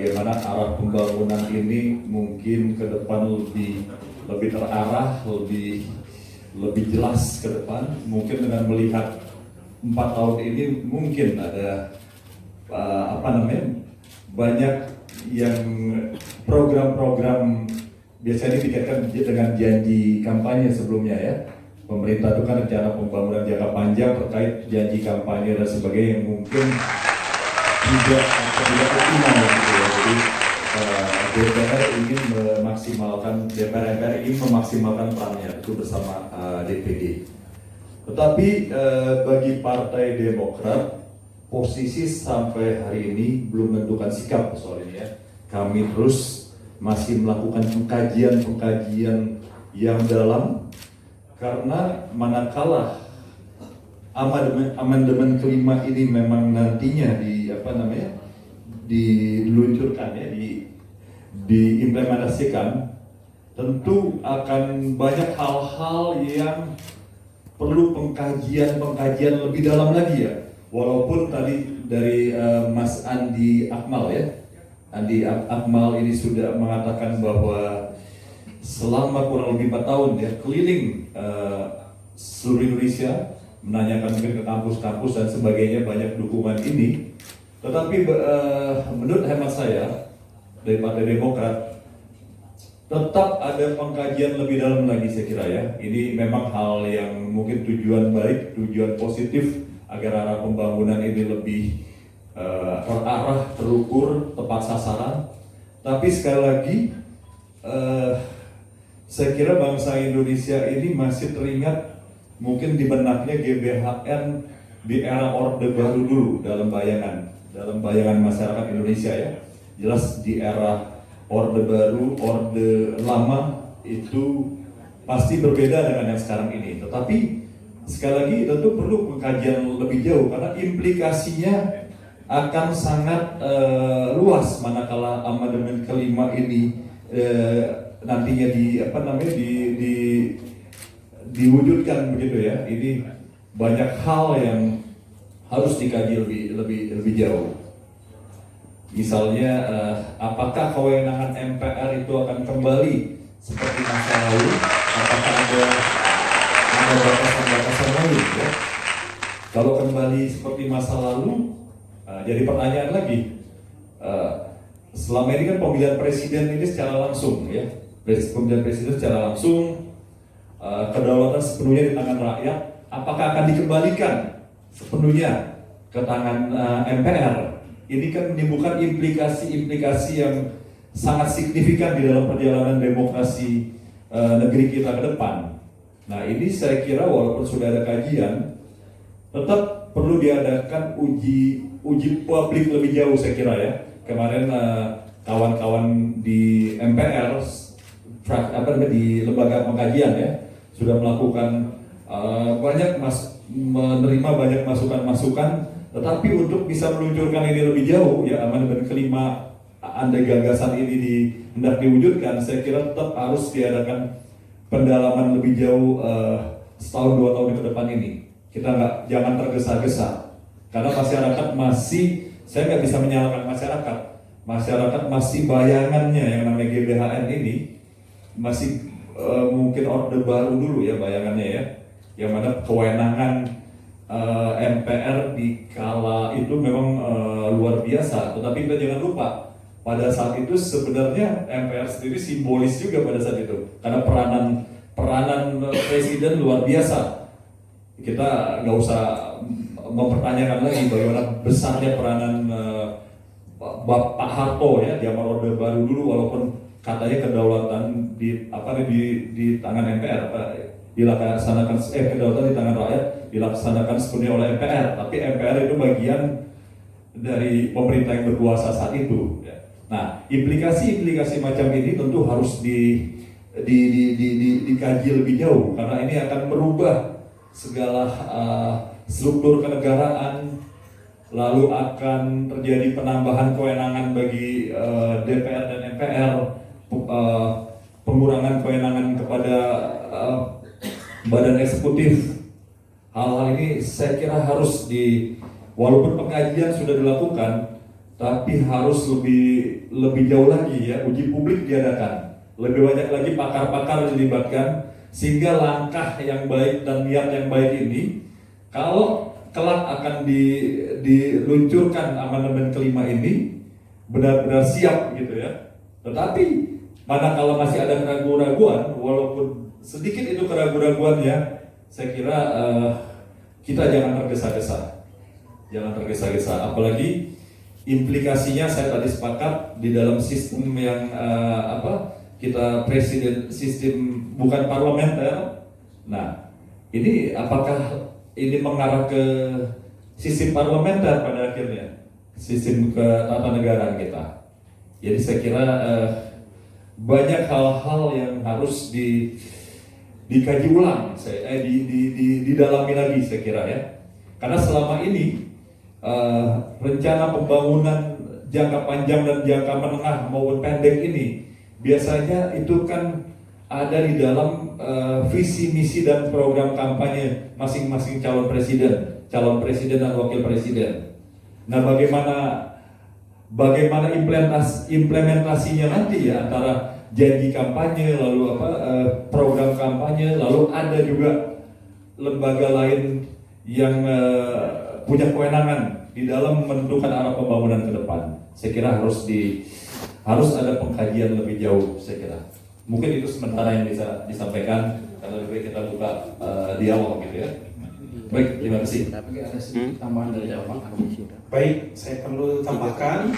bagaimana arah pembangunan ini mungkin ke depan lebih terarah, lebih jelas ke depan. Mungkin dengan melihat 4 tahun ini mungkin ada banyak yang program-program biasanya dikaitkan dengan janji kampanye sebelumnya ya. Pemerintah itu kan rencana pembangunan jangka panjang terkait janji kampanye dan sebagainya yang mungkin tidak optimal gitu ya. Jadi DPR ingin memaksimalkan perannya itu bersama DPD. Tetapi bagi Partai Demokrat posisi sampai hari ini belum menentukan sikap soal ini ya. Kami terus masih melakukan pengkajian yang dalam, karena manakala amandemen kelima ini memang nantinya diluncurkan ya, diimplementasikan, tentu akan banyak hal-hal yang perlu pengkajian lebih dalam lagi ya. Walaupun tadi dari Mas Andi Akmal ya, Andi Akmal ini sudah mengatakan bahwa selama kurang lebih 4 tahun ya keliling seluruh Indonesia menanyakan mungkin ke kampus-kampus dan sebagainya, banyak dukungan ini. Tetapi menurut hemat saya dari Partai Demokrat tetap ada pengkajian lebih dalam lagi saya kira ya. Ini memang hal yang mungkin tujuan baik, tujuan positif agar arah pembangunan ini lebih terarah, terukur, tepat sasaran. Tapi sekali lagi saya kira bangsa Indonesia ini masih teringat mungkin di benaknya GBHN di era Orde Baru dulu dalam bayangan masyarakat Indonesia ya. Jelas di era Orde Baru, Orde Lama itu pasti berbeda dengan yang sekarang ini. Tetapi sekali lagi tentu perlu pengkajian lebih jauh karena implikasinya akan sangat luas manakala amandemen kelima ini nantinya diwujudkan begitu ya. Ini banyak hal yang harus dikaji lebih jauh. Misalnya apakah kewenangan MPR itu akan kembali seperti masa lalu? Apakah ada batasan-batasan lain ya? Kalau kembali seperti masa lalu, jadi pertanyaan lagi. Selama ini kan pemilihan presiden ini secara langsung ya, pemilihan presiden secara langsung, kedaulatan sepenuhnya di tangan rakyat. Apakah akan dikembalikan sepenuhnya ke tangan MPR? Ini kan menimbulkan implikasi yang sangat signifikan di dalam perjalanan demokrasi negeri kita ke depan. Nah ini saya kira walaupun sudah ada kajian, tetap perlu diadakan uji publik lebih jauh saya kira ya. Kemarin kawan-kawan di MPR di lembaga pengkajian ya sudah melakukan menerima banyak masukan-masukan, tetapi untuk bisa meluncurkan ini lebih jauh ya, amandemen kelima andai gagasan ini hendak diwujudkan, saya kira tetap harus diadakan pendalaman lebih jauh setahun 2 tahun ke depan ini. Kita jangan tergesa-gesa karena masyarakat masih, saya nggak bisa menyalahkan masyarakat masih bayangannya yang namanya GBHN ini masih mungkin Orde Baru dulu ya bayangannya ya, yang mana kewenangan MPR di kala itu memang luar biasa. Tetapi kita jangan lupa pada saat itu sebenarnya MPR sendiri simbolis juga pada saat itu karena peranan presiden luar biasa. Kita nggak usah mempertanyakan lagi bagaimana besarnya peranan Pak Harto ya di zaman Orde Baru dulu, walaupun katanya kedaulatan di tangan MPR dilaksanakan kedaulatan di tangan rakyat dilaksanakan sepenuhnya oleh MPR, tapi MPR itu bagian dari pemerintah yang berkuasa saat itu ya. Nah, implikasi macam ini tentu harus dikaji lebih jauh karena ini akan merubah segala struktur kenegaraan, lalu akan terjadi penambahan kewenangan bagi DPR dan MPR, pengurangan kewenangan kepada badan eksekutif. Hal-hal ini saya kira harus walaupun pengkajian sudah dilakukan, tapi harus lebih jauh lagi ya, uji publik diadakan, lebih banyak lagi pakar-pakar dilibatkan, sehingga langkah yang baik dan niat yang baik ini kalau kelak akan diluncurkan amandemen kelima ini benar-benar siap gitu ya. Tetapi manakala masih ada keraguan-keraguan, walaupun sedikit itu keraguan-keraguannya, saya kira kita jangan tergesa-gesa, apalagi implikasinya saya tadi sepakat di dalam sistem yang kita presiden sistem bukan parlementer. Nah, ini apakah ini mengarah ke sistem parlementer pada akhirnya, sistem ketatanegaraan kita. Jadi saya kira banyak hal-hal yang harus dikaji ulang, didalami lagi saya kira ya. Karena selama ini rencana pembangunan jangka panjang dan jangka menengah maupun pendek ini biasanya itu kan ada di dalam visi misi dan program kampanye masing-masing calon presiden dan wakil presiden. Nah, bagaimana implementasinya nanti ya, antara janji kampanye lalu program kampanye, lalu ada juga lembaga lain yang punya kewenangan di dalam menentukan arah pembangunan ke depan. Saya kira harus ada pengkajian lebih jauh, saya kira. Mungkin itu sementara yang bisa disampaikan, karena lebih baik kita buka dialog gitu ya. Baik, terima kasih. Tambahan dari Bapak. Baik, saya perlu tambahkan